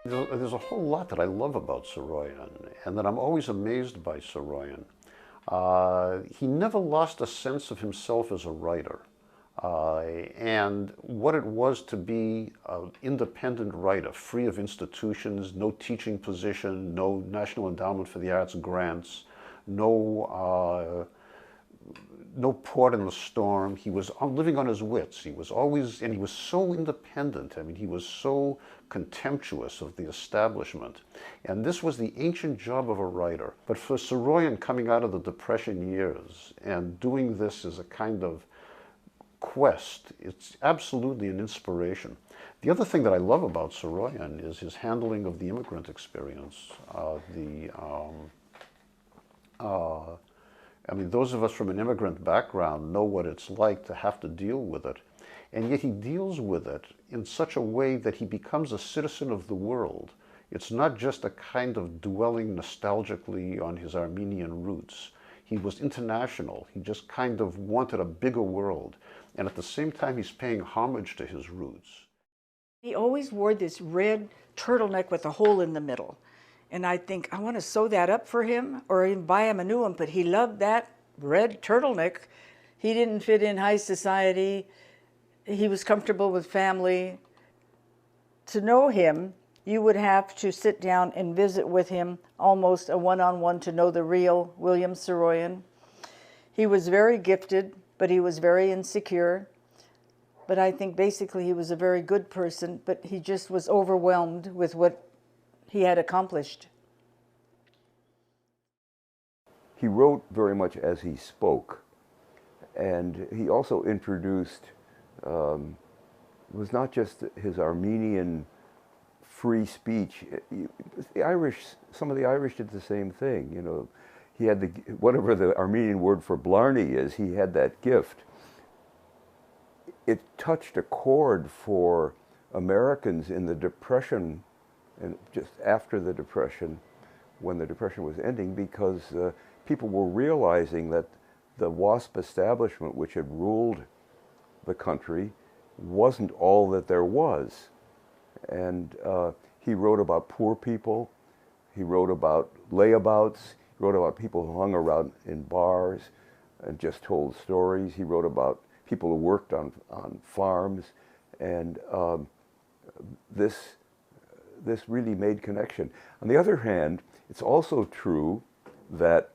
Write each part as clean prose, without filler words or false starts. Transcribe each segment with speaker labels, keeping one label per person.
Speaker 1: There's a whole lot that I love about Saroyan, and that I'm always amazed by Saroyan. He never lost a sense of himself as a writer, and what it was to be an independent writer, free of institutions, no teaching position, no National Endowment for the Arts grants, no port in the storm. He was living on his wits. He was always, and he was so independent. I mean, he was so contemptuous of the establishment. And this was the ancient job of a writer. But for Saroyan, coming out of the Depression years and doing this as a kind of quest, it's absolutely an inspiration. The other thing that I love about Saroyan is his handling of the immigrant experience. I mean, those of us from an immigrant background know what it's like to have to deal with it. And yet he deals with it in such a way that he becomes a citizen of the world. It's not just a kind of dwelling nostalgically on his Armenian roots. He was international. He just kind of wanted a bigger world. And at the same time, he's paying homage to his roots.
Speaker 2: He always wore this red turtleneck with a hole in the middle. And I think, I want to sew that up for him or even buy him a new one, but he loved that red turtleneck. He didn't fit in high society. He was comfortable with family. To know him, you would have to sit down and visit with him, almost a one-on-one, to know the real William Saroyan. He was very gifted, but he was very insecure. But I think basically he was a very good person, but he just was overwhelmed with what he had accomplished.
Speaker 3: He wrote very much as he spoke, and he also introduced, was not just his Armenian free speech. The Irish, some of the Irish did the same thing. You know, he had the, whatever the Armenian word for blarney is, he had that gift. It touched a chord for Americans in the Depression, and just after the Depression, when the Depression was ending, because people were realizing that the WASP establishment, which had ruled the country, wasn't all that there was. And he wrote about poor people, he wrote about layabouts, he wrote about people who hung around in bars and just told stories. He wrote about people who worked on farms, and this really made connection. On the other hand, it's also true that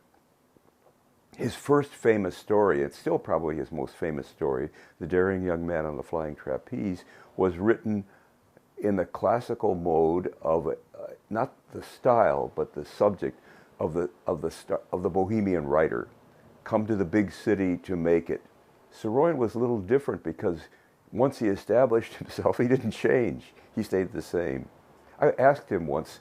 Speaker 3: his first famous story, it's still probably his most famous story, The Daring Young Man on the Flying Trapeze, was written in the classical mode of, not the style, but the subject of the Bohemian writer. Come to the big city to make it. Saroyan was a little different because once he established himself, he didn't change. He stayed the same. I asked him once,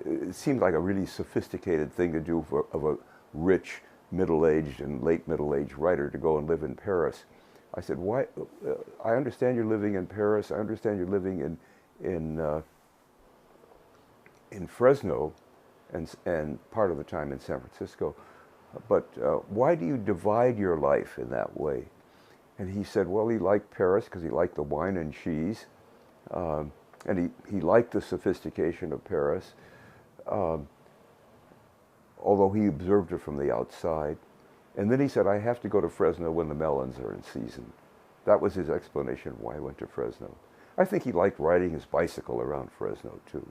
Speaker 3: it seemed like a really sophisticated thing to do of a rich, middle-aged and late middle-aged writer to go and live in Paris. I said, why? I understand you're living in Paris. I understand you're living in Fresno and part of the time in San Francisco. But why do you divide your life in that way? And he said, well, he liked Paris because he liked the wine and cheese. And he liked the sophistication of Paris, although he observed it from the outside. And then he said, I have to go to Fresno when the melons are in season. That was his explanation why he went to Fresno. I think he liked riding his bicycle around Fresno, too.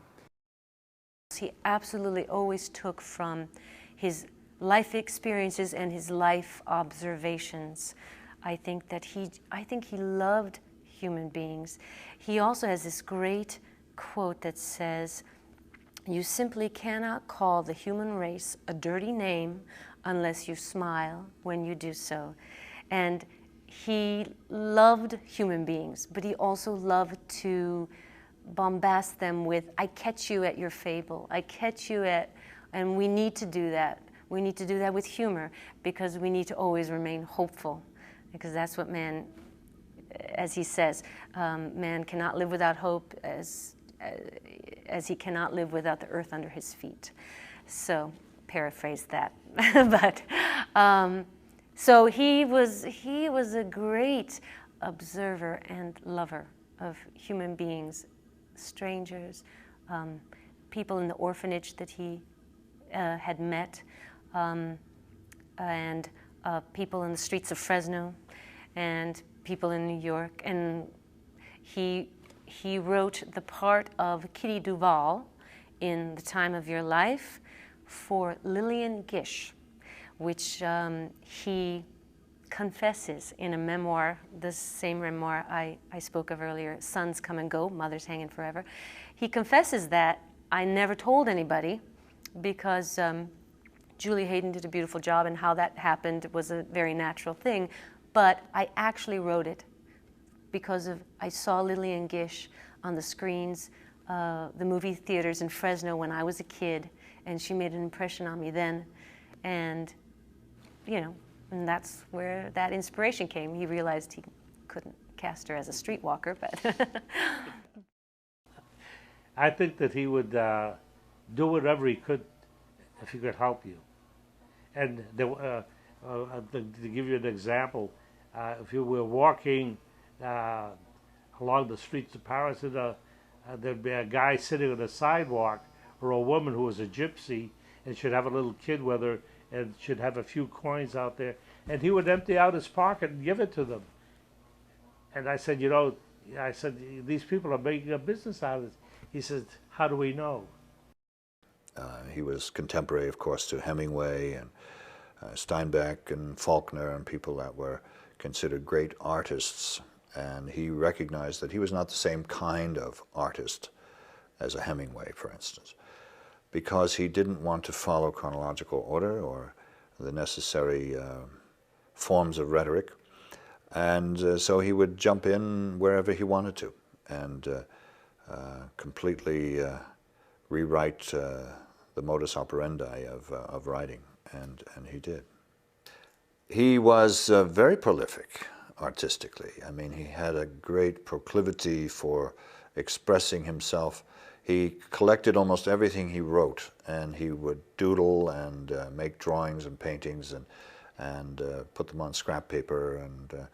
Speaker 4: He absolutely always took from his life experiences and his life observations. I think he loved human beings. He also has this great quote that says, you simply cannot call the human race a dirty name unless you smile when you do so. And he loved human beings, but he also loved to bombast them with, I catch you at your fable, I catch you at, and we need to do that. We need to do that with humor because we need to always remain hopeful, because that's what man, as he says, man cannot live without hope as he cannot live without the earth under his feet. So, paraphrase that. But so he was a great observer and lover of human beings, strangers, people in the orphanage that he had met, and people in the streets of Fresno, and people in New York. And he wrote the part of Kitty Duval in The Time of Your Life for Lillian Gish, which he confesses in a memoir, the same memoir I spoke of earlier, Sons Come and Go, Mothers Hanging Forever. He confesses that I never told anybody because Julie Hayden did a beautiful job, and how that happened was a very natural thing, but I actually wrote it because I saw Lillian Gish on the screens, the movie theaters in Fresno when I was a kid, and she made an impression on me then. And, you know, and that's where that inspiration came. He realized he couldn't cast her as a streetwalker, but...
Speaker 5: I think that he would do whatever he could if he could help you. And to give you an example, if you were walking along the streets of Paris, and there'd be a guy sitting on the sidewalk, or a woman who was a gypsy, and should have a little kid with her, and should have a few coins out there, and he would empty out his pocket and give it to them. And I said, you know, these people are making a business out of this. He said, how do we know?
Speaker 1: He was contemporary, of course, to Hemingway and Steinbeck and Faulkner and people that were considered great artists. And he recognized that he was not the same kind of artist as a Hemingway, for instance, because he didn't want to follow chronological order or the necessary forms of rhetoric. And so he would jump in wherever he wanted to and completely rewrite the modus operandi of writing, and he did. He was very prolific artistically. I mean, he had a great proclivity for expressing himself. He collected almost everything he wrote, and he would doodle and make drawings and paintings and put them on scrap paper and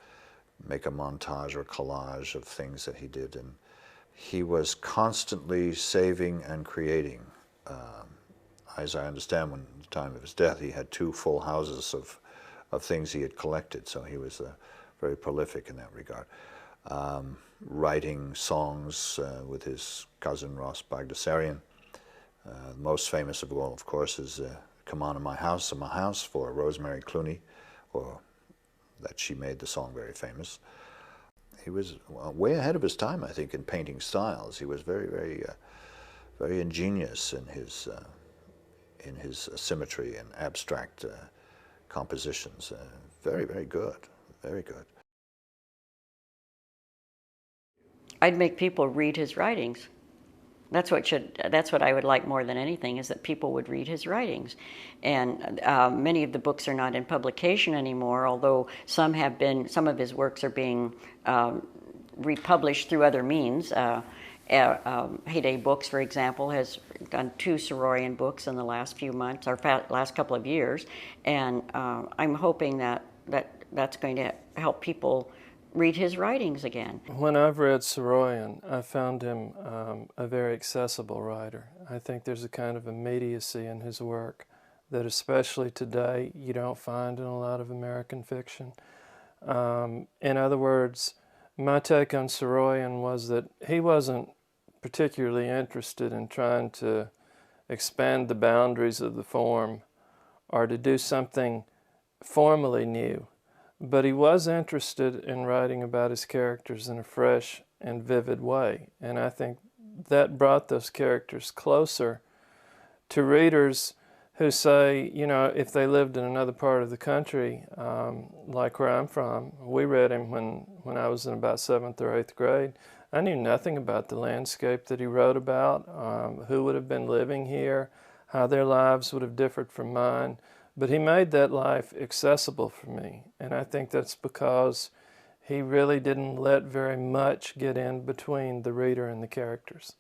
Speaker 1: make a montage or collage of things that he did. And he was constantly saving and creating. As I understand, when at the time of his death, he had 2 full houses of things he had collected, so he was very prolific in that regard. Writing songs with his cousin Ross Bagdasarian. Most famous of all, of course, is Come On in My House for Rosemary Clooney, or that she made the song very famous. He was way ahead of his time, I think, in painting styles. He was very, very, very ingenious in his symmetry and abstract compositions. Very, very good, very good.
Speaker 6: I'd make people read his writings. That's what I would like more than anything, is that people would read his writings. And many of the books are not in publication anymore, although some of his works are being republished through other means. Heyday Books, for example, has done 2 Saroyan books in the last few months, or last couple of years, and I'm hoping that's going to help people read his writings again.
Speaker 7: When I've read Saroyan, I found him a very accessible writer. I think there's a kind of immediacy in his work that, especially today, you don't find in a lot of American fiction. In other words, my take on Saroyan was that he wasn't particularly interested in trying to expand the boundaries of the form or to do something formally new. But he was interested in writing about his characters in a fresh and vivid way. And I think that brought those characters closer to readers who say, you know, if they lived in another part of the country, like where I'm from, we read him when I was in about 7th or 8th grade. I knew nothing about the landscape that he wrote about, who would have been living here, how their lives would have differed from mine. But he made that life accessible for me, and I think that's because he really didn't let very much get in between the reader and the characters.